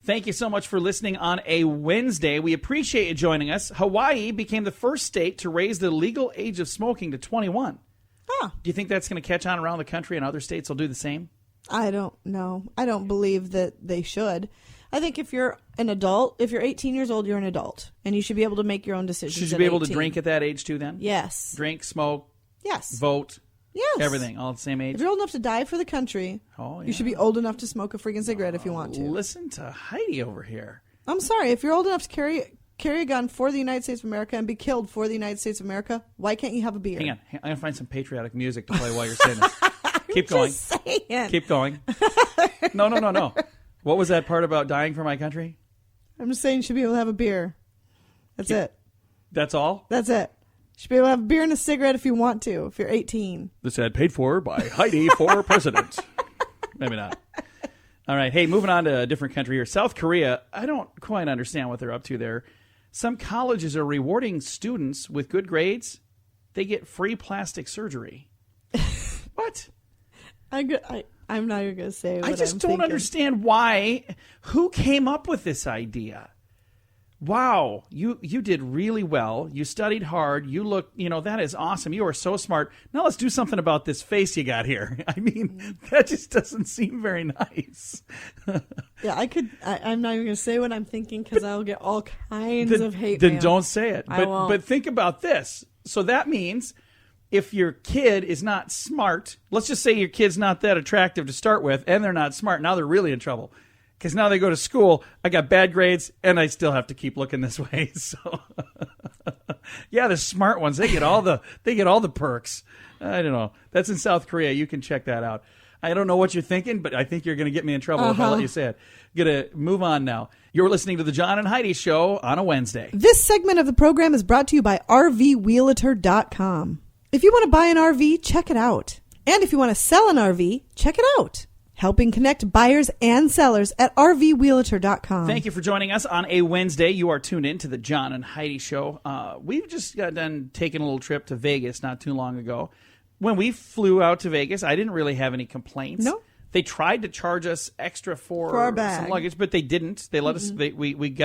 Thank you so much for listening on a Wednesday. We appreciate you joining us. Hawaii became the first state to raise the legal age of smoking to 21. Huh. Do you think that's going to catch on around the country and other states will do the same? I don't know. I don't believe that they should. I think if you're an adult, if you're 18 years old, you're an adult. And you should be able to make your own decisions. Should you be able to drink at that age too then? Yes. Drink, smoke, yes, vote, yes, everything, all at the same age? If you're old enough to die for the country, you should be old enough to smoke a freaking cigarette if you want to. Listen to Heidi over here. I'm sorry. If you're old enough to carry a gun for the United States of America and be killed for the United States of America, why can't you have a beer? Hang on. I'm going to find some patriotic music to play while you're saying this. Keep going. Just saying. Keep going. No. What was that part about dying for my country? I'm just saying you should be able to have a beer. That's it. That's all? That's it. You should be able to have a beer and a cigarette if you want to, if you're 18. This ad paid for by Heidi for president. Maybe not. All right. Hey, moving on to a different country here. South Korea, I don't quite understand what they're up to there. Some colleges are rewarding students with good grades. They get free plastic surgery. What? I'm not even going to say what I just I'm don't thinking. understand why. Who came up with this idea? Wow, you did really well. You studied hard. You look, that is awesome. You are so smart. Now let's do something about this face you got here. I mean, that just doesn't seem very nice. Yeah, I'm not even going to say what I'm thinking because I'll get all kinds of hate Then mail. don't say it. I won't. But think about this. So that means if your kid is not smart, let's just say your kid's not that attractive to start with, and they're not smart, now they're really in trouble. Because now they go to school, I got bad grades, and I still have to keep looking this way. So, yeah, the smart ones, they get all the perks. I don't know. That's in South Korea. You can check that out. I don't know what you're thinking, but I think you're going to get me in trouble if I let you say it. Going to move on now. You're listening to the John and Heidi Show on a Wednesday. This segment of the program is brought to you by RVWheelator.com. If you want to buy an RV, check it out. And if you want to sell an RV, check it out. Helping connect buyers and sellers at RVWheelator.com. Thank you for joining us on a Wednesday. You are tuned in to the John and Heidi Show. We've just got done taking a little trip to Vegas not too long ago. When we flew out to Vegas, I didn't really have any complaints. No. They tried to charge us extra for our bag. Some luggage, but they didn't. They let us. We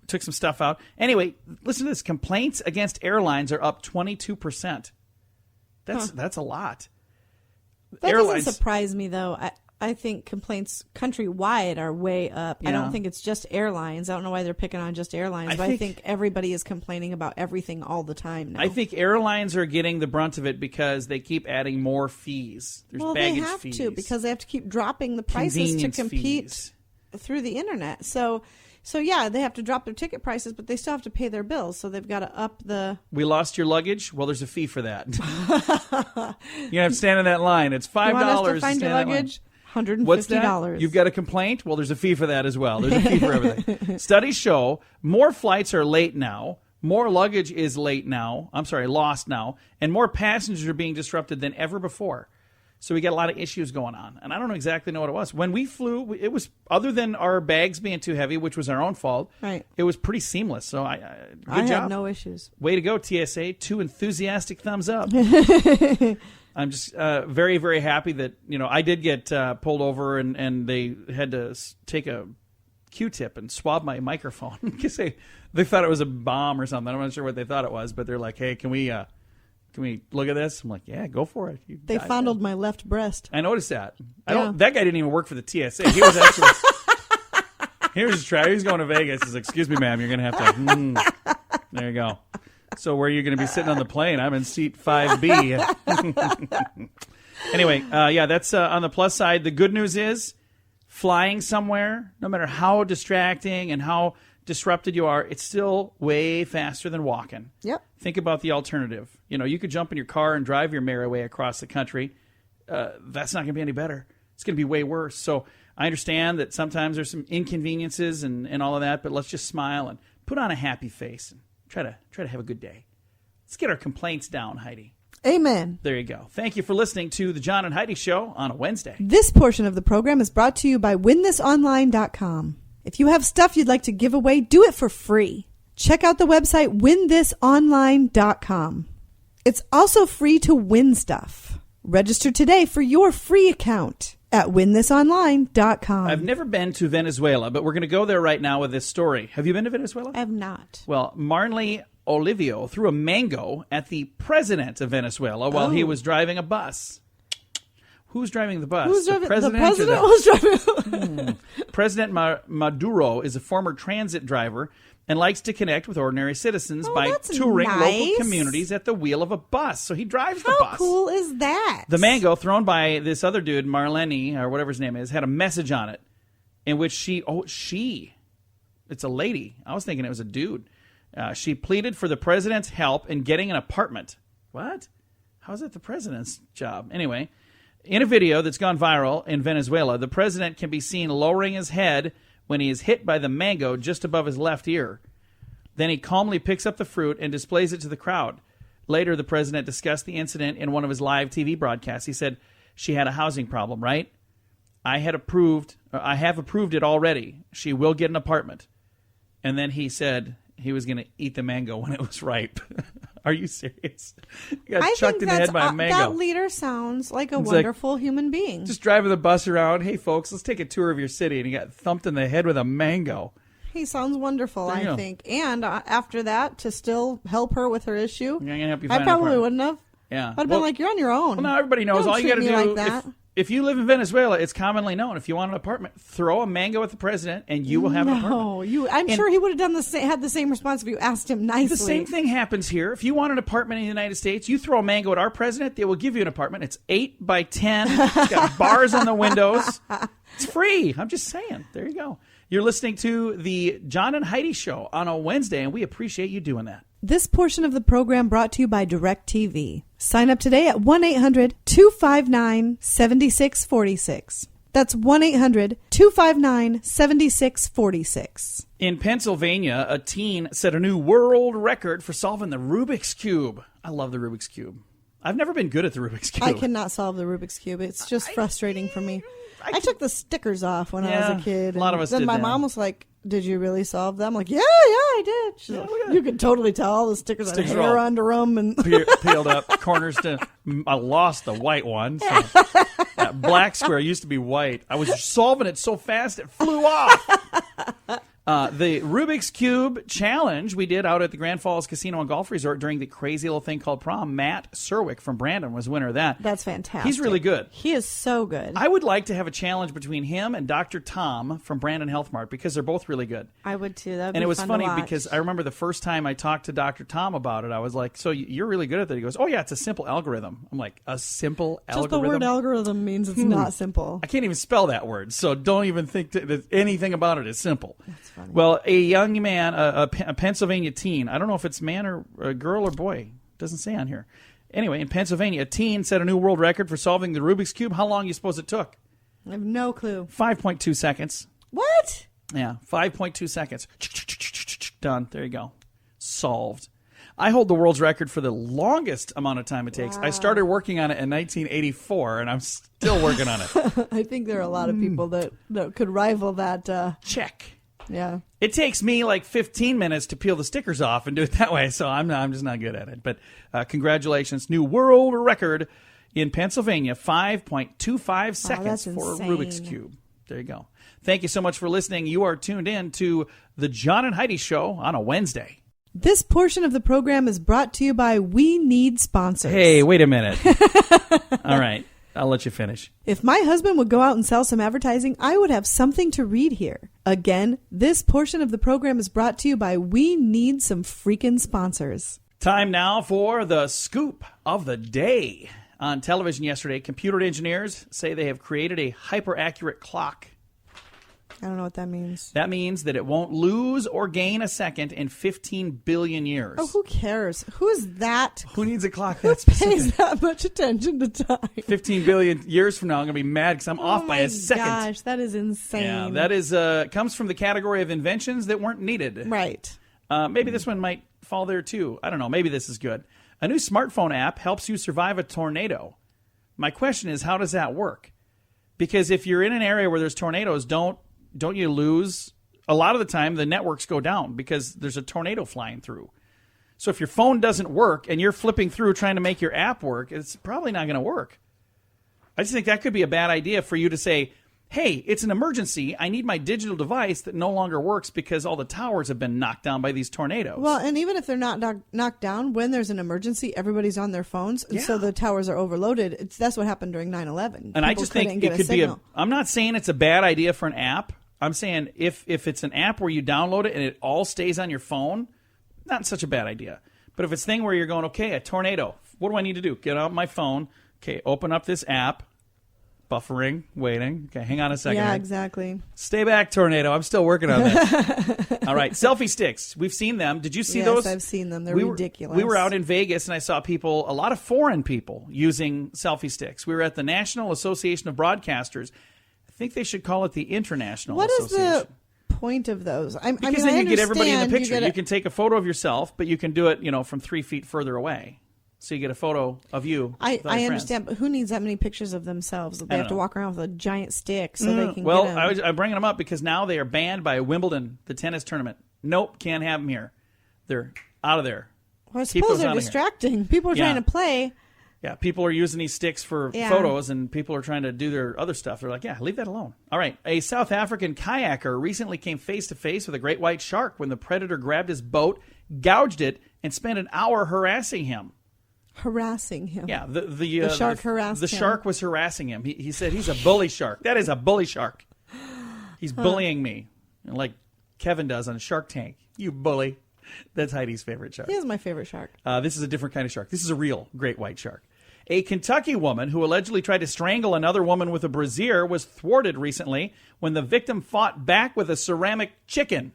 took some stuff out. Anyway, listen to this. Complaints against airlines are up 22%. That's a lot. That doesn't surprise me, though. I think complaints countrywide are way up. Yeah. I don't think it's just airlines. I don't know why they're picking on just airlines, but I think everybody is complaining about everything all the time now. I think airlines are getting the brunt of it because they keep adding more fees. There's baggage they have fees. to because they have to keep dropping the prices to compete through the internet. So yeah, they have to drop their ticket prices, but they still have to pay their bills. So they've got to up the... We lost your luggage? Well, there's a fee for that. You have to stand in that line. It's $5 you want us to to find stand your in that luggage? line. $150. What's that? You've got a complaint? Well, there's a fee for that as well. There's a fee for everything. Studies show more flights are late now, more luggage is lost now, and more passengers are being disrupted than ever before. So we got a lot of issues going on. And I don't exactly know what it was. When we flew, it was, other than our bags being too heavy, which was our own fault, right. It was pretty seamless. So good job. I had no issues. Way to go, TSA. 2 enthusiastic thumbs up. I'm just very, very happy that, I did get pulled over and they had to take a Q-tip and swab my microphone because they thought it was a bomb or something. I'm not sure what they thought it was, but they're like, hey, can we look at this? I'm like, yeah, go for it. They fondled my left breast. I noticed that. Yeah. That guy didn't even work for the TSA. He was actually... He was going to Vegas. He's like, excuse me, ma'am, you're going to have to... There you go. So where are you going to be sitting on the plane? I'm in seat 5B. Anyway, that's on the plus side. The good news is flying somewhere, no matter how distracting and how disrupted you are, it's still way faster than walking. Yep. Think about the alternative. You could jump in your car and drive your merry way across the country. That's not going to be any better. It's going to be way worse. So I understand that sometimes there's some inconveniences and all of that, but let's just smile and put on a happy face and try to have a good day. Let's get our complaints down, Heidi. Amen. There you go. Thank you for listening to the John and Heidi Show on a Wednesday. This portion of the program is brought to you by WinThisOnline.com. If you have stuff you'd like to give away, do it for free. Check out the website WinThisOnline.com. It's also free to win stuff. Register today for your free account. at winthisonline.com. I've never been to Venezuela, but we're going to go there right now with this story. Have you been to Venezuela? I have not. Well, Marley Olivio threw a mango at the president of Venezuela while he was driving a bus. Who's driving the bus? Who's driving? The president was driving. President Maduro is a former transit driver and likes to connect with ordinary citizens by touring local communities at the wheel of a bus. So he drives the bus. How cool is that? The mango thrown by this other dude, Marlene, or whatever his name is, had a message on it in which it's a lady. I was thinking it was a dude. She pleaded for the president's help in getting an apartment. What? How is that the president's job? Anyway, in a video that's gone viral in Venezuela, the president can be seen lowering his head when he is hit by the mango just above his left ear. Then he calmly picks up the fruit and displays it to the crowd. Later, the president discussed the incident in one of his live TV broadcasts. He said, "She had a housing problem, right? I have approved it already. She will get an apartment." And then he said he was going to eat the mango when it was ripe. Are you serious? You got chucked in the head by a mango. That leader sounds like a wonderful human being. Just driving the bus around. Hey, folks, let's take a tour of your city. And he got thumped in the head with a mango. He sounds wonderful, I think. And after that, to still help her with her issue, I probably wouldn't have. Yeah. I'd have been like, you're on your own. Well, now everybody knows all you got to do. Like that. If you live in Venezuela, it's commonly known. If you want an apartment, throw a mango at the president, and you will have an apartment. I'm sure he would have had the same response if you asked him nicely. The same thing happens here. If you want an apartment in the United States, you throw a mango at our president, they will give you an apartment. It's 8 by 10. It's got bars on the windows. It's free. I'm just saying. There you go. You're listening to the John and Heidi Show on a Wednesday, and we appreciate you doing that. This portion of the program brought to you by DirecTV. Sign up today at 1-800-259-7646. That's 1-800-259-7646. In Pennsylvania, a teen set a new world record for solving the Rubik's Cube. I love the Rubik's Cube. I've never been good at the Rubik's Cube. I cannot solve the Rubik's Cube. It's just frustrating for me. I took the stickers off when I was a kid. A lot of us did. Then my mom was like, "Did you really solve them?" I'm like, yeah, I did. She's like, you could totally tell all the stickers had hair under them. And peeled up, corners to... I lost the white one. So that black square used to be white. I was solving it so fast it flew off. The Rubik's Cube challenge we did out at the Grand Falls Casino and Golf Resort during the crazy little thing called prom. Matt Serwick from Brandon was winner of that. That's fantastic. He's really good. He is so good. I would like to have a challenge between him and Dr. Tom from Brandon Health Mart because they're both really good. I would too. That would be fun. And it was to funny watch. because I remember the first time I talked to Dr. Tom about it, I was like, "So you're really good at that?" He goes, "Oh yeah, it's a simple algorithm." I'm like, "A simple algorithm?" Just the word algorithm means it's not simple. I can't even spell that word, so don't even think that anything about it is simple. That's funny. Well, a young man, a Pennsylvania teen, I don't know if it's man or a girl or boy, it doesn't say on here. Anyway, in Pennsylvania, a teen set a new world record for solving the Rubik's Cube. How long do you suppose it took? I have no clue. 5.2 seconds. What? Yeah, 5.2 seconds. Done. There you go. Solved. I hold the world's record for the longest amount of time it takes. Wow. I started working on it in 1984, and I'm still working on it. I think there are a lot of people that could rival that. Check. Yeah. It takes me like 15 minutes to peel the stickers off and do it that way, so I'm just not good at it. But congratulations. New world record in Pennsylvania, 5.25 seconds for a Rubik's Cube. There you go. Thank you so much for listening. You are tuned in to the John and Heidi Show on a Wednesday. This portion of the program is brought to you by We Need Sponsors. Hey, wait a minute. All right. I'll let you finish. If my husband would go out and sell some advertising, I would have something to read here. Again, this portion of the program is brought to you by We Need Some Freaking Sponsors. Time now for the scoop of the day. On television yesterday, computer engineers say they have created a hyper-accurate clock. I don't know what that means. That means that it won't lose or gain a second in 15 billion years. Oh, who cares? Who is that? Who needs a clock that specific? Who pays that much attention to time? 15 billion years from now, I'm going to be mad because I'm off by a second. Oh, my gosh, that is insane. Yeah, that is comes from the category of inventions that weren't needed. Right. Maybe this one might fall there, too. I don't know. Maybe this is good. A new smartphone app helps you survive a tornado. My question is, how does that work? Because if you're in an area where there's tornadoes, don't you lose? A lot of the time, the networks go down because there's a tornado flying through. So if your phone doesn't work and you're flipping through trying to make your app work, it's probably not going to work. I just think that could be a bad idea for you to say, hey, it's an emergency. I need my digital device that no longer works because all the towers have been knocked down by these tornadoes. Well, and even if they're not knocked down, when there's an emergency, everybody's on their phones, and so the towers are overloaded. That's what happened during 9/11. And I just think it could be I'm not saying it's a bad idea for an app. I'm saying if it's an app where you download it and it all stays on your phone, not such a bad idea. But if it's a thing where you're going, okay, a tornado, what do I need to do? Get out my phone. Okay, open up this app. Buffering, waiting. Okay, hang on a second. Yeah, exactly. Stay back, tornado. I'm still working on this. All right, selfie sticks. We've seen them. Did you see those? Yes, I've seen them. They're ridiculous. We were out in Vegas, and I saw a lot of foreign people using selfie sticks. We were at the National Association of Broadcasters. I think they should call it the International Association. What is the point of those? Because then you get everybody in the picture. You can take a photo of yourself, but you can do it, from 3 feet further away. So you get a photo of you. I understand, but who needs that many pictures of themselves? They have to walk around with a giant stick so they can. Well, I'm bringing them up because now they are banned by Wimbledon, the tennis tournament. Nope, can't have them here. They're out of there. Well, I suppose they're distracting. People are trying to play. Yeah, people are using these sticks for photos, and people are trying to do their other stuff. They're like, yeah, leave that alone. All right, a South African kayaker recently came face-to-face with a great white shark when the predator grabbed his boat, gouged it, and spent an hour harassing him. Yeah, the shark harassed him. The shark was harassing him. He said he's a bully shark. That is a bully shark. He's bullying me, like Kevin does on Shark Tank. You bully. That's Heidi's favorite shark. He is my favorite shark. This is a different kind of shark. This is a real great white shark. A Kentucky woman who allegedly tried to strangle another woman with a brassiere was thwarted recently when the victim fought back with a ceramic chicken.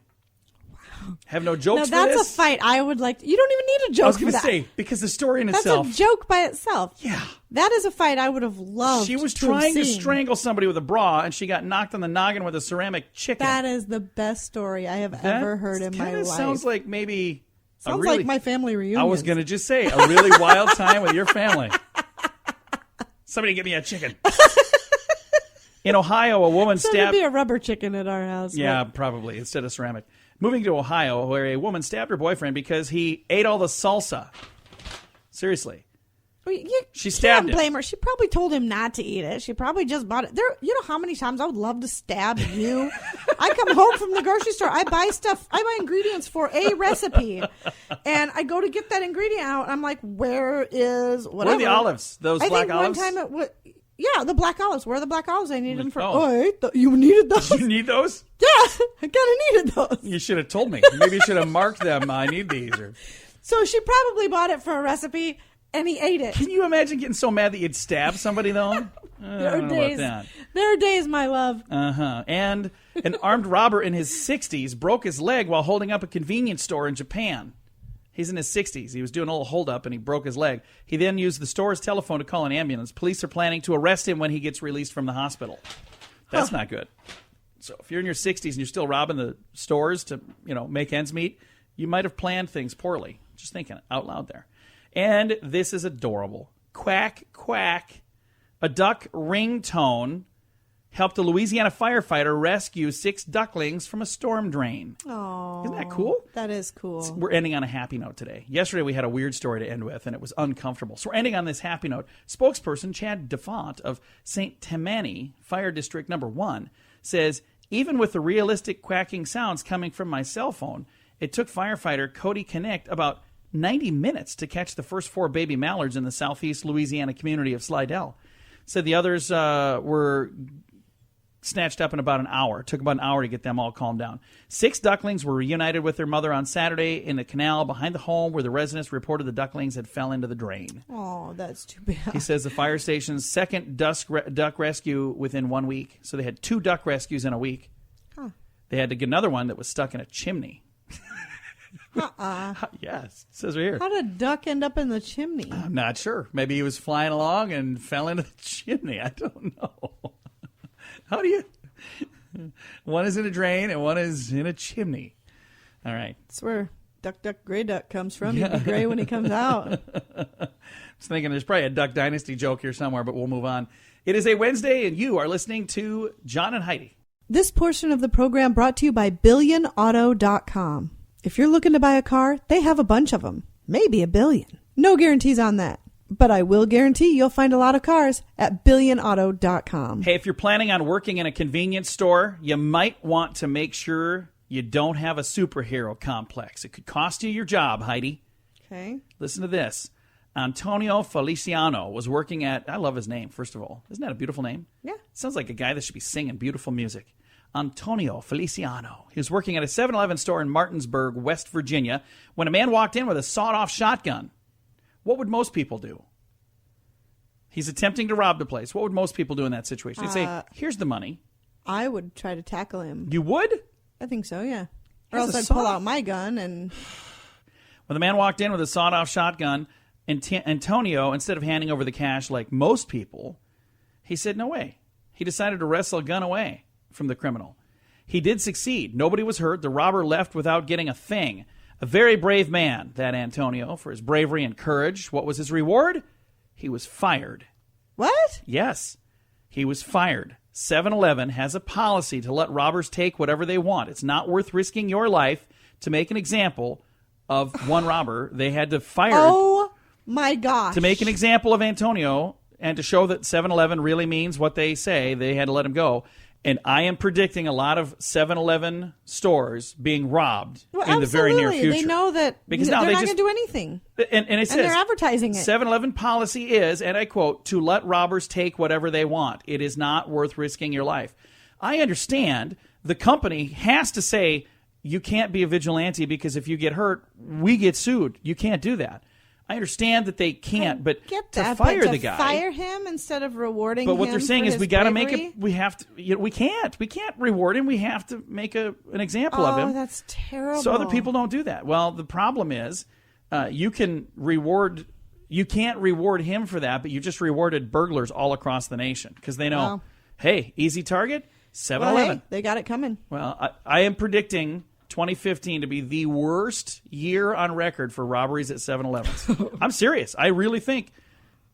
Have no jokes for this? That's a fight I would like. You don't even need a joke for that. I was going to say, because the story in itself. That's a joke by itself. Yeah. That is a fight I would have loved. She was trying to strangle somebody with a bra, and she got knocked on the noggin with a ceramic chicken. That is the best story I have ever heard in my life. Sounds like maybe. Sounds like my family reunion. I was going to just say, a really wild time with your family. Somebody give me a chicken. In Ohio, a woman stabbed. There'd be a rubber chicken at our house. Yeah, probably, instead of ceramic. Moving to Ohio, where a woman stabbed her boyfriend because he ate all the salsa. Seriously. She stabbed him. Can't blame her. She probably told him not to eat it. She probably just bought it. You know how many times I would love to stab you? I come home from the grocery store. I buy ingredients for a recipe. And I go to get that ingredient out. And I'm like, where is whatever? Where are the olives? Those black olives? One time yeah, the black olives. Where are the black olives? I needed them for. You needed those? You need those? Yeah, I kind of needed those. You should have told me. Maybe you should have marked them. I need these. So she probably bought it for a recipe, and he ate it. Can you imagine getting so mad that you'd stab somebody, though? There are days, my love. And an armed robber in his 60s broke his leg while holding up a convenience store in Japan. He's in his 60s. He was doing a little hold-up, and he broke his leg. He then used the store's telephone to call an ambulance. Police are planning to arrest him when he gets released from the hospital. That's not good. So if you're in your 60s and you're still robbing the stores to, make ends meet, you might have planned things poorly. Just thinking out loud there. And this is adorable. Quack, quack. A duck ringtone helped a Louisiana firefighter rescue 6 ducklings from a storm drain. Oh, isn't that cool? That is cool. We're ending on a happy note today. Yesterday we had a weird story to end with, and it was uncomfortable. So we're ending on this happy note. Spokesperson Chad DeFont of St. Tammany Fire District Number 1 says, even with the realistic quacking sounds coming from my cell phone, it took firefighter Cody Connect about 90 minutes to catch the first 4 baby mallards in the southeast Louisiana community of Slidell. Said the others were snatched up in about an hour. It took about an hour to get them all calmed down. 6 ducklings were reunited with their mother on Saturday in the canal behind the home where the residents reported the ducklings had fell into the drain. Oh, that's too bad. He says the fire station's second duck rescue within 1 week. So they had 2 duck rescues in a week. Huh. They had to get another one that was stuck in a chimney. Yes, it says right here. How did a duck end up in the chimney? I'm not sure. Maybe he was flying along and fell into the chimney. I don't know. How do you... One is in a drain and one is in a chimney. All right. That's where Duck, Duck, Gray Duck comes from. He'd be gray when he comes out. I was thinking there's probably a Duck Dynasty joke here somewhere, but we'll move on. It is a Wednesday, and you are listening to John and Heidi. This portion of the program brought to you by BillionAuto.com. If you're looking to buy a car, they have a bunch of them. Maybe a billion. No guarantees on that. but I will guarantee you'll find a lot of cars at billionauto.com. Hey, if you're planning on working in a convenience store, you might want to make sure you don't have a superhero complex. It could cost you your job, Heidi. Okay. Listen to this. Antonio Feliciano was working at, I love his name, first of all. Isn't that a beautiful name? Yeah. Sounds like a guy that should be singing beautiful music. Antonio Feliciano. He was working at a 7-Eleven store in Martinsburg, West Virginia, when a man walked in with a sawed-off shotgun. What would most people do? He's attempting to rob the place. What would most people do in that situation? They'd say, here's the money. I would try to tackle him. You would? I think so, yeah. Or else I'd pull out my gun and... When the man walked in with a sawed-off shotgun, Antonio, instead of handing over the cash like most people, he said, no way. He decided to wrestle a gun away from the criminal. He did succeed. Nobody was hurt. The robber left without getting a thing. A very brave man, that Antonio, for his bravery and courage. What was his reward? He was fired. What? Yes, he was fired. 7-Eleven has a policy to let robbers take whatever they want. It's not worth risking your life to make an example of one robber. They had to fire. Oh, my gosh. To make an example of Antonio and to show that 7-Eleven really means what they say, they had to let him go. And I am predicting a lot of 7-Eleven stores being robbed in the very near future. They know that because they're now not going to do anything. And it says, they're advertising it. 7-Eleven policy is, and I quote, to let robbers take whatever they want. It is not worth risking your life. I understand the company has to say, you can't be a vigilante because if you get hurt, we get sued. You can't do that. I understand that they can't, but to fire the guy, fire him instead of rewarding him. But what they're saying is we got to make it. We have to. We can't reward him. We have to make an example of him. Oh, that's terrible. So other people don't do that. Well, the problem is, you can't reward him for that, but you just rewarded burglars all across the nation because they know, hey, easy target, 7-Eleven. Well, hey, they got it coming. Well, I am predicting 2015 to be the worst year on record for robberies at 7-Elevens. I'm serious. I really think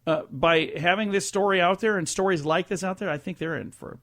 by having this story out there and stories like this out there, I think they're in for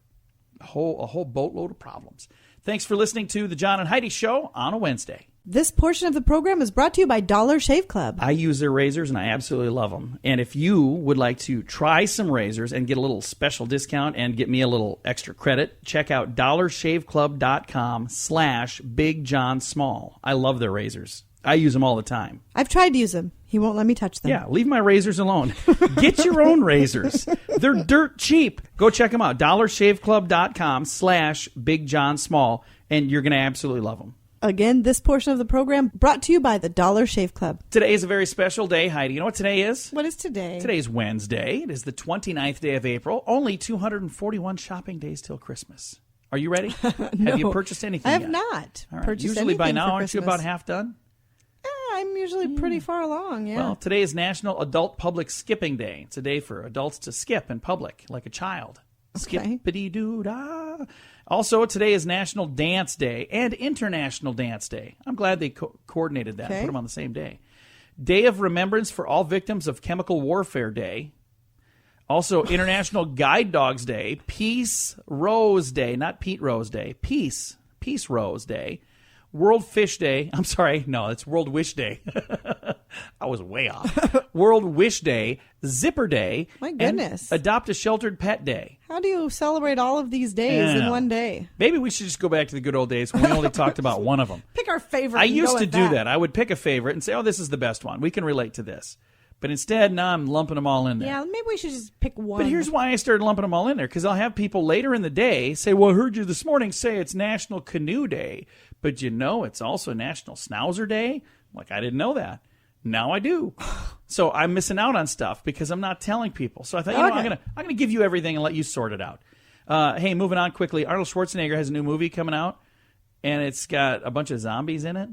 a whole boatload of problems. Thanks for listening to the John and Heidi Show on a Wednesday. This portion of the program is brought to you by Dollar Shave Club. I use their razors, and I absolutely love them. And if you would like to try some razors and get a little special discount and get me a little extra credit, check out dollarshaveclub.com/BigJohnSmall. I love their razors. I use them all the time. I've tried to use them. He won't let me touch them. Yeah, leave my razors alone. Get your own razors. They're dirt cheap. Go check them out. dollarshaveclub.com/BigJohnSmall, and you're going to absolutely love them. Again, this portion of the program brought to you by the Dollar Shave Club. Today is a very special day, Heidi. You know what today is? What is today? Today is Wednesday. It is the 29th day of April. Only 241 shopping days till Christmas. Are you ready? No, have you purchased anything I have yet? not All right. purchased Usually anything by now, for aren't you Christmas. about half done? I'm usually pretty far along, yeah. Well, today is National Adult Public Skipping Day. It's a day for adults to skip in public like a child. Okay. Skippity-doo-dah. Also, today is National Dance Day and International Dance Day. I'm glad they coordinated that and put them on the same day. Day of Remembrance for All Victims of Chemical Warfare Day. Also, International Guide Dogs Day. Peace Rose Day. Not Pete Rose Day. Peace Rose Day. World Fish Day. I'm sorry. No, it's World Wish Day. I was way off. World Wish Day. Zipper Day. My goodness. And Adopt a Sheltered Pet Day. How do you celebrate all of these days in one day? Maybe we should just go back to the good old days when we only talked about one of them. Pick our favorite. I used to do that. I would pick a favorite and say, oh, this is the best one. We can relate to this. But instead, now I'm lumping them all in there. Yeah, maybe we should just pick one. But here's why I started lumping them all in there, because I'll have people later in the day say, well, I heard you this morning say it's National Canoe Day, but you know it's also National Schnauzer Day? Like, I didn't know that. Now I do. So I'm missing out on stuff because I'm not telling people. So I thought, I'm gonna give you everything and let you sort it out. Hey, moving on quickly, Arnold Schwarzenegger has a new movie coming out, and it's got a bunch of zombies in it.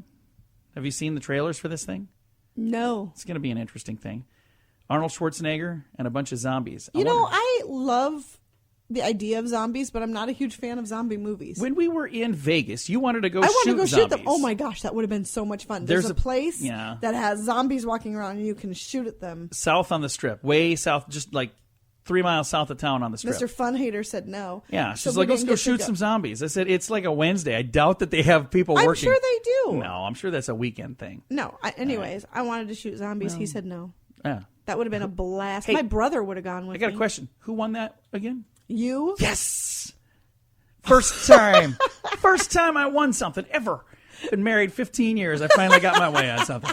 Have you seen the trailers for this thing? No. It's going to be an interesting thing. Arnold Schwarzenegger and a bunch of zombies. I love the idea of zombies, but I'm not a huge fan of zombie movies. When we were in Vegas, you wanted to go shoot zombies. them. Oh my gosh, that would have been so much fun. There's a place that has zombies walking around and you can shoot at them. South on the Strip, way south, just like 3 miles south of town on the Strip. Mr. Funhater said no. Yeah, she's like, let's go shoot some zombies. I said, it's like a Wednesday. I doubt that they have people working. I'm sure they do. No, I'm sure that's a weekend thing. No, I wanted to shoot zombies. He said no. Yeah, That would have been a blast. Hey, my brother would have gone with me. I got a question. Who won that again? You? Yes. First time. First time I won something ever. Been married 15 years. I finally got my way on something.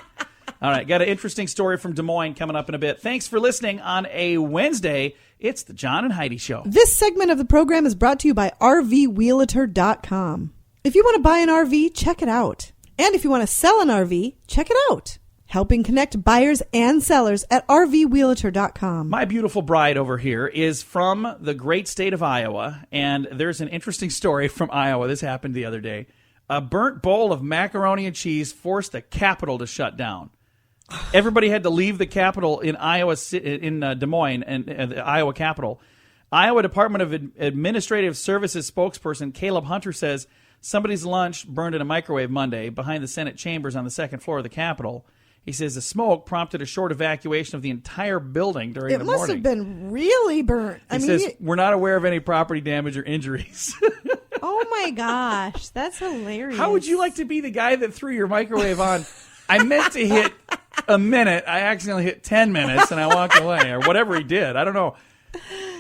All right. Got an interesting story from Des Moines coming up in a bit. Thanks for listening on a Wednesday. It's the John and Heidi Show. This segment of the program is brought to you by RVWheelator.com. If you want to buy an RV, check it out. And if you want to sell an RV, check it out. Helping connect buyers and sellers at RVWheelator.com. My beautiful bride over here is from the great state of Iowa, and there's an interesting story from Iowa. This happened the other day. A burnt bowl of macaroni and cheese forced the Capitol to shut down. Everybody had to leave the Capitol in Iowa, in Des Moines, and the Iowa Capitol. Iowa Department of Administrative Services spokesperson Caleb Hunter says somebody's lunch burned in a microwave Monday behind the Senate chambers on the second floor of the Capitol. He says the smoke prompted a short evacuation of the entire building during the morning. It must have been really burnt. He says, we're not aware of any property damage or injuries. Oh, my gosh. That's hilarious. How would you like to be the guy that threw your microwave on? I meant to hit a minute. I accidentally hit 10 minutes, and I walked away, or whatever he did. I don't know.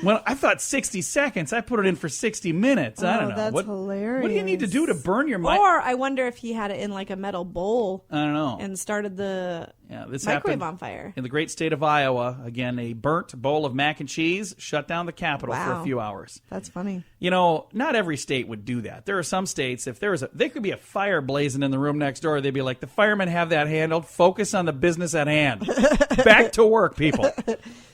When I thought 60 seconds, I put it in for 60 minutes. I don't know. That's hilarious. What do you need to do to burn your mic? Or I wonder if he had it in like a metal bowl. I don't know. And started the this microwave happened on fire. In the great state of Iowa, again, a burnt bowl of mac and cheese shut down the Capitol for a few hours. That's funny. You know, not every state would do that. There are some states, if there could be a fire blazing in the room next door, they'd be like, the firemen have that handled. Focus on the business at hand. Back to work, people.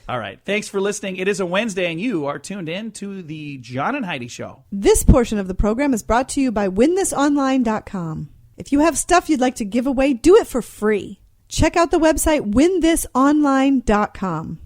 All right. Thanks for listening. It is a Wednesday, and you are tuned in to the John and Heidi Show. This portion of the program is brought to you by WinThisOnline.com. If you have stuff you'd like to give away, do it for free. Check out the website WinThisOnline.com.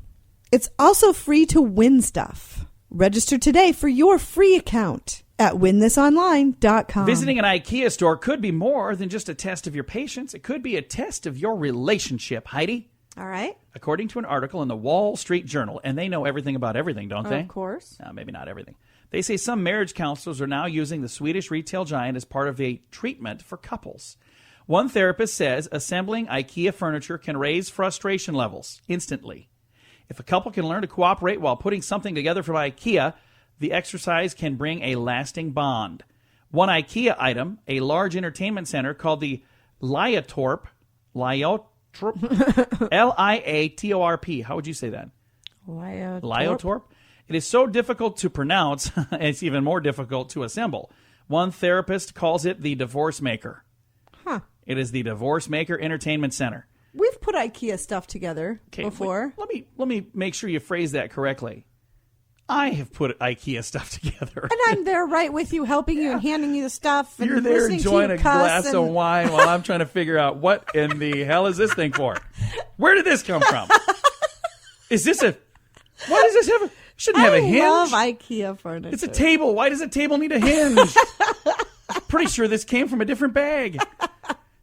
It's also free to win stuff. Register today for your free account at WinThisOnline.com. Visiting an IKEA store could be more than just a test of your patience. It could be a test of your relationship, Heidi. All right. According to an article in the Wall Street Journal, and they know everything about everything, don't they? Of course. No, maybe not everything. They say some marriage counselors are now using the Swedish retail giant as part of a treatment for couples. One therapist says assembling IKEA furniture can raise frustration levels instantly. If a couple can learn to cooperate while putting something together from IKEA, the exercise can bring a lasting bond. One IKEA item, a large entertainment center called the Liatorp, Liatorp. How would you say that? Liatorp. It is so difficult to pronounce, it's even more difficult to assemble. One therapist calls it the Divorce Maker. Huh. It is the Divorce Maker Entertainment Center. We've put IKEA stuff together before. Let me make sure you phrase that correctly. I have put IKEA stuff together. And I'm there right with you, helping you and handing you the stuff. And you're there enjoying a glass of and... wine while I'm trying to figure out what in the hell is this thing for? Where did this come from? Is this a... Why does this have a... Shouldn't have a hinge. I love IKEA furniture. It's a table. Why does a table need a hinge? Pretty sure this came from a different bag.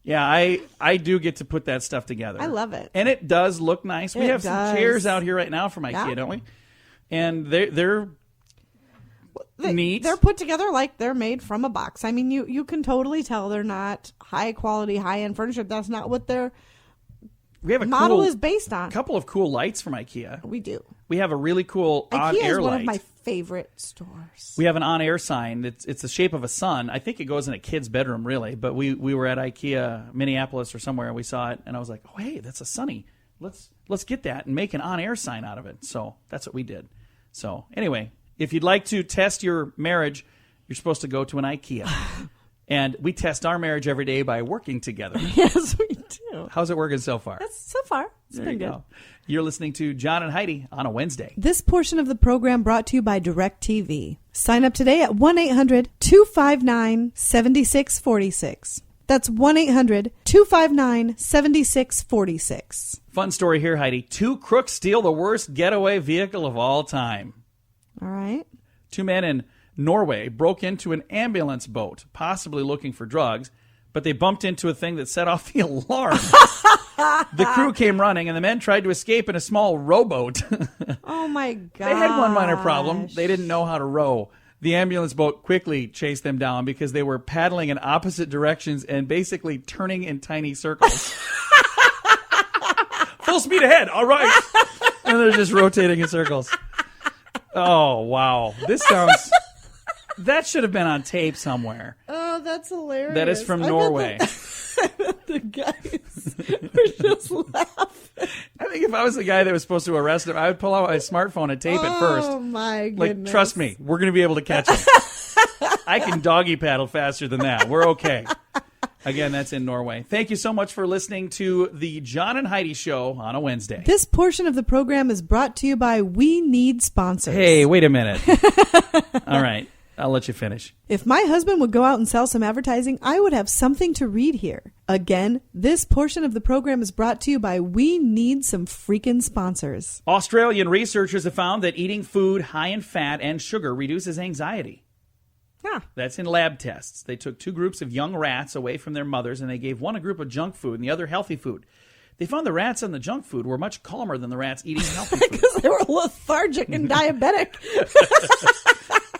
Yeah, I do get to put that stuff together. I love it. And it does look nice. We have some chairs out here right now from IKEA, don't we? And they're neat. They're put together like they're made from a box. I mean, you can totally tell they're not high quality, high end furniture. That's not what their model is based on. A couple of cool lights from IKEA. We do. We have a really cool on-air light. IKEA is one of my favorite stores. We have an on-air sign. It's the shape of a sun. I think it goes in a kid's bedroom, really. But we were at IKEA, Minneapolis or somewhere, and we saw it, and I was like, oh, hey, that's a sunny. Let's get that and make an on-air sign out of it. So that's what we did. So anyway, if you'd like to test your marriage, you're supposed to go to an IKEA. And we test our marriage every day by working together. Yes, we do. How's it working so far? So far, it's been good. You're listening to John and Heidi on a Wednesday. This portion of the program brought to you by DirecTV. Sign up today at 1-800-259-7646. That's 1-800-259-7646. Fun story here, Heidi. 2 crooks steal the worst getaway vehicle of all time. All right. 2 men in Norway broke into an ambulance boat, possibly looking for drugs, but they bumped into a thing that set off the alarm. The crew came running, and the men tried to escape in a small rowboat. Oh, my God. They had one minor problem. They didn't know how to row. The ambulance boat quickly chased them down because they were paddling in opposite directions and basically turning in tiny circles. Full speed ahead. All right. And they're just rotating in circles. Oh, wow. This sounds... That should have been on tape somewhere. Oh, that's hilarious. That is from Norway. The guys were just laughing. I think if I was the guy that was supposed to arrest him, I would pull out my smartphone and tape it first. Oh, my goodness. Like, trust me, we're going to be able to catch him. I can doggy paddle faster than that. We're okay. Again, that's in Norway. Thank you so much for listening to the John and Heidi Show on a Wednesday. This portion of the program is brought to you by We Need Sponsors. Hey, wait a minute. All right. I'll let you finish. If my husband would go out and sell some advertising, I would have something to read here. Again, this portion of the program is brought to you by We Need Some Freaking Sponsors. Australian researchers have found that eating food high in fat and sugar reduces anxiety. Huh. That's in lab tests. They took 2 groups of young rats away from their mothers, and they gave one a group of junk food and the other healthy food. They found the rats on the junk food were much calmer than the rats eating healthy food. Because they were lethargic and diabetic.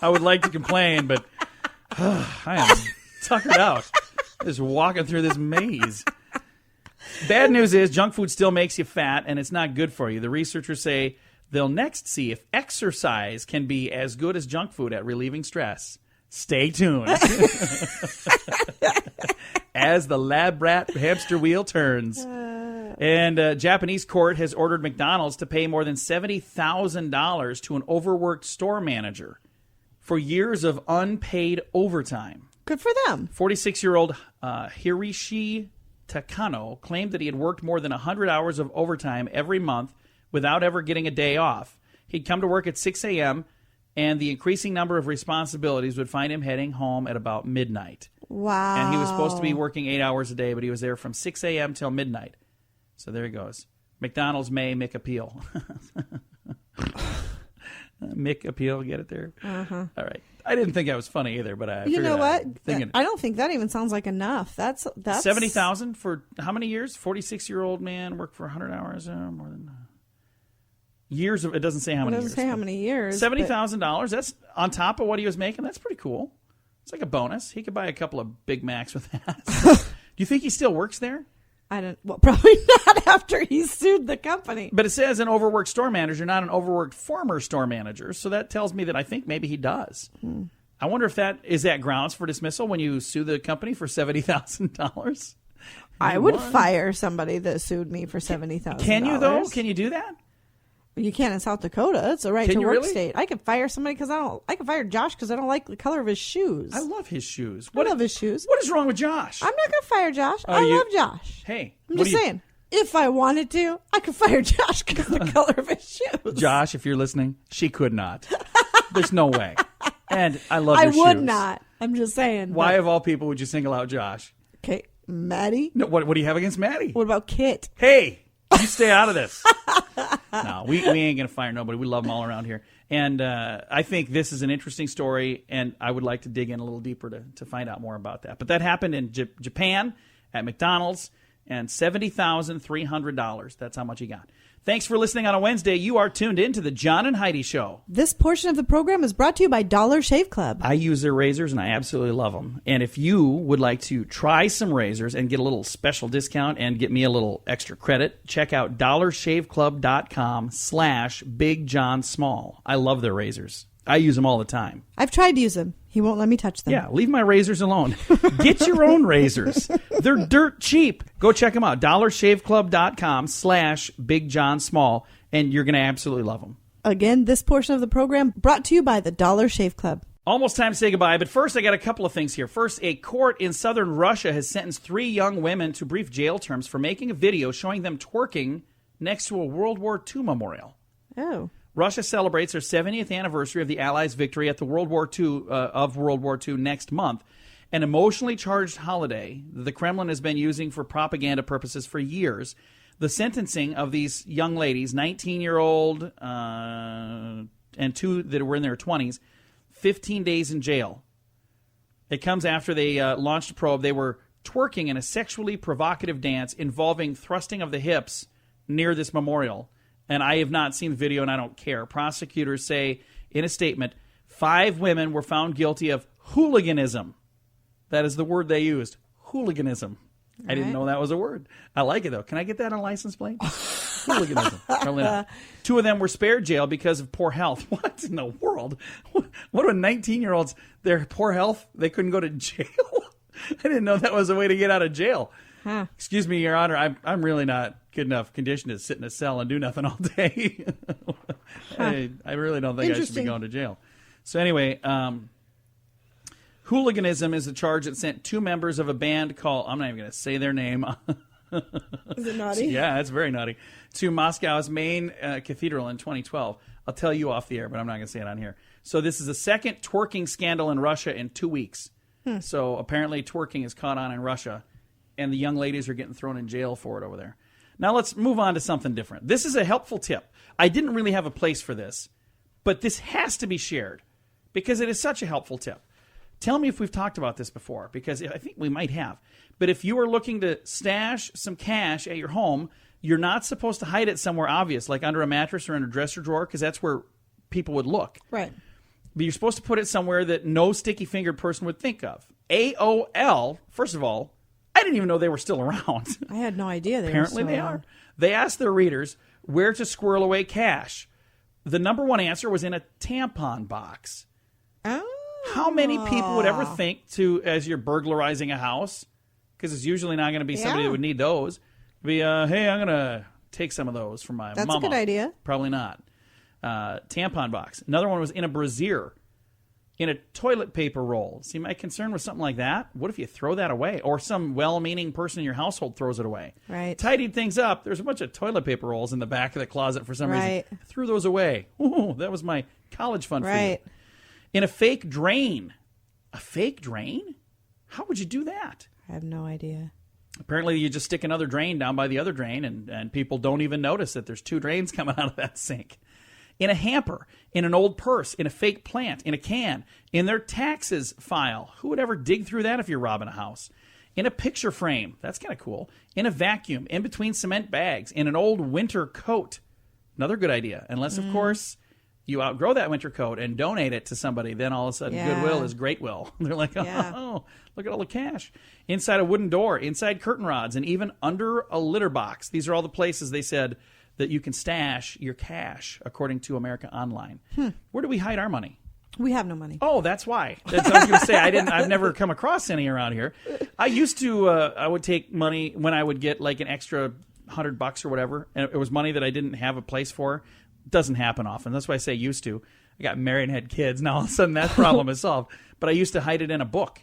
I would like to complain, but I am tuckered out. Just walking through this maze. Bad news is junk food still makes you fat, and it's not good for you. The researchers say they'll next see if exercise can be as good as junk food at relieving stress. Stay tuned. As the lab rat hamster wheel turns. And a Japanese court has ordered McDonald's to pay more than $70,000 to an overworked store manager for years of unpaid overtime. Good for them. 46-year-old Hirishi Takano claimed that he had worked more than 100 hours of overtime every month without ever getting a day off. He'd come to work at 6 a.m., and the increasing number of responsibilities would find him heading home at about midnight. Wow. And he was supposed to be working 8 hours a day, but he was there from 6 a.m. till midnight. So there he goes. McDonald's may make appeal. Mick appeal, get it there? Uh-huh. All right. I didn't think that was funny either, but I You know what? Thinking, I don't think that even sounds like enough. That's $70,000 for how many years? 46-year-old man worked for 100 hours, more than years of. It doesn't say how many. It doesn't say how many years. $70,000. That's on top of what he was making. That's pretty cool. It's like a bonus. He could buy a couple of Big Macs with that. Do you think he still works there? Well, probably not after he sued the company. But it says an overworked store manager, not an overworked former store manager. So that tells me that I think maybe he does. I wonder if that grounds for dismissal when you sue the company for $70,000. I would fire somebody that sued me for $70,000. Can you though? Can you do that? You can in South Dakota. It's a right to work state. I could fire somebody because I could fire Josh because I don't like the color of his shoes. I love his shoes. I love his shoes. What is wrong with Josh? I'm not going to fire Josh. I love Josh. Hey. I'm just saying, if I wanted to, I could fire Josh because of the color of his shoes. Josh, if you're listening, she could not. There's no way. And I love your shoes. I would not. I'm just saying. Why of all people would you single out Josh? Okay. Maddie? No, what do you have against Maddie? What about Kit? Hey, you stay out of this. No, we ain't going to fire nobody. We love them all around here. And I think this is an interesting story, and I would like to dig in a little deeper to find out more about that. But that happened in Japan at McDonald's, and $70,300. That's how much he got. Thanks for listening on a Wednesday. You are tuned in to the John and Heidi Show. This portion of the program is brought to you by Dollar Shave Club. I use their razors, and I absolutely love them. And if you would like to try some razors and get a little special discount and get me a little extra credit, check out dollarshaveclub.com/BigJohnSmall. I love their razors. I use them all the time. I've tried to use them. He won't let me touch them. Yeah, leave my razors alone. Get your own razors. They're dirt cheap. Go check them out. dollarshaveclub.com/BigJohnSmall, and you're going to absolutely love them. Again, this portion of the program brought to you by the Dollar Shave Club. Almost time to say goodbye, but first I got a couple of things here. First, a court in southern Russia has sentenced 3 young women to brief jail terms for making a video showing them twerking next to a World War II memorial. Oh. Russia celebrates their 70th anniversary of the Allies' victory at the World War II next month, an emotionally charged holiday that the Kremlin has been using for propaganda purposes for years. The sentencing of these young ladies, 19-year-old and 2 that were in their 20s, 15 days in jail. It comes after they launched a probe. They were twerking in a sexually provocative dance involving thrusting of the hips near this memorial. And I have not seen the video, and I don't care. Prosecutors say in a statement, 5 women were found guilty of hooliganism. That is the word they used, hooliganism. I didn't know that was a word. I like it, though. Can I get that on a license plate? Hooliganism. Probably not. 2 of them were spared jail because of poor health. What in the world? What do 19-year-olds, their poor health, they couldn't go to jail? I didn't know that was a way to get out of jail. Huh. Excuse me, Your Honor, I'm really not good enough condition to sit in a cell and do nothing all day. I really don't think I should be going to jail. So anyway, hooliganism is a charge that sent 2 members of a band called, I'm not even going to say their name. Is it naughty? Yeah, it's very naughty. To Moscow's main cathedral in 2012. I'll tell you off the air, but I'm not going to say it on here. So this is the second twerking scandal in Russia in 2 weeks. So apparently twerking is caught on in Russia, and the young ladies are getting thrown in jail for it over there. Now let's move on to something different. This is a helpful tip. I didn't really have a place for this, but this has to be shared because it is such a helpful tip. Tell me if we've talked about this before, because I think we might have. But if you are looking to stash some cash at your home, you're not supposed to hide it somewhere obvious, like under a mattress or in a dresser drawer, because that's where people would look. Right. But you're supposed to put it somewhere that no sticky-fingered person would think of. AOL, first of all, I didn't even know they were still around. I had no idea Apparently they are. They asked their readers where to squirrel away cash. The number one answer was in a tampon box. Oh. How many people would ever think to, as you're burglarizing a house, because it's usually not going to be somebody that would need those, be, hey, I'm going to take some of those from my mama. That's a good idea. Probably not. Tampon box. Another one was in a brassiere, in a toilet paper roll. See, my concern was something like that. What if you throw that away? Or some well-meaning person in your household throws it away. Right. Tidied things up. There's a bunch of toilet paper rolls in the back of the closet for some reason. I threw those away. Ooh, that was my college fund for you. In a fake drain. A fake drain? How would you do that? I have no idea. Apparently, you just stick another drain down by the other drain, and people don't even notice that there's 2 drains coming out of that sink. In a hamper, in an old purse, in a fake plant, in a can, in their taxes file. Who would ever dig through that if you're robbing a house? In a picture frame. That's kind of cool. In a vacuum, in between cement bags, in an old winter coat. Another good idea. Unless, of course, you outgrow that winter coat and donate it to somebody. Then all of a sudden, goodwill is great will. They're like, oh, look at all the cash. Inside a wooden door, inside curtain rods, and even under a litter box. These are all the places they said that you can stash your cash, according to America Online. Where do we hide our money? We have no money. Oh, that's why. I was going to say I've never come across any around here. I used to. I would take money when I would get like an extra $100 or whatever, and it was money that I didn't have a place for. It doesn't happen often. That's why I say used to. I got married and had kids. Now all of a sudden that problem is solved. But I used to hide it in a book.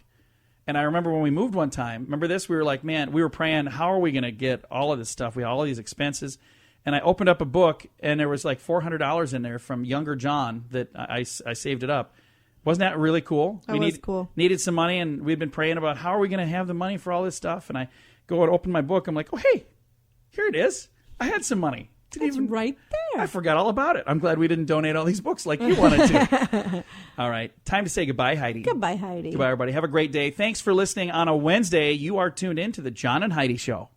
And I remember when we moved one time. Remember this? We were like, man, we were praying, how are we going to get all of this stuff? We had all of these expenses. And I opened up a book, and there was like $400 in there from younger John that I saved it up. Wasn't that really cool? That was cool. Needed some money, and we'd been praying about how are we going to have the money for all this stuff. And I go and open my book. I'm like, oh, hey, here it is. I had some money. It's right there. I forgot all about it. I'm glad we didn't donate all these books like you wanted to. All right. Time to say goodbye, Heidi. Goodbye, Heidi. Goodbye, everybody. Have a great day. Thanks for listening on a Wednesday. You are tuned in to the John and Heidi Show.